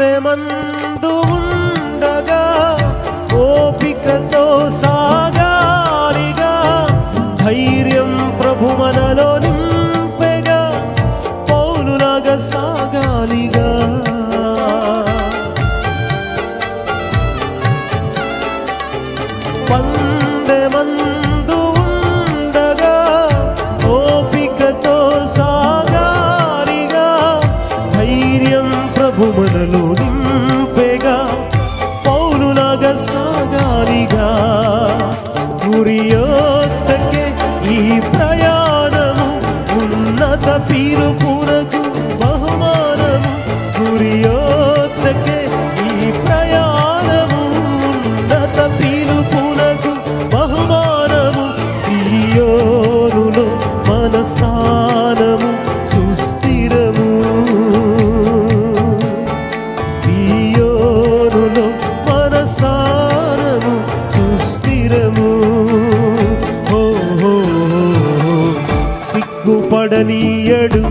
పందెమందు ఉండగా ఓపికతో సాగాలిగా, ధైర్యం ప్రభు మనలో నింపెగా, పౌలులాగా సాగాలిగా. పందెమందు ఉండగా ఓపికతో సాగాలిగా, ధైర్యం ప్రభు మనలో నింపెగా, పౌలులాగా సాగాలిగా. గురియొద్దకే ఈ ప్రయాణము, ఉన్నత పిలుపునకు బహుమానము. గురియొద్దకే ఈ ప్రయాణము, ఉన్నత పిలుపునకు బహుమానము. సియోనులో మన స్థానము సుస్థిరము, సియోనులో మన స్థానము సుస్థిరము. సిగ్గుపడనీయడు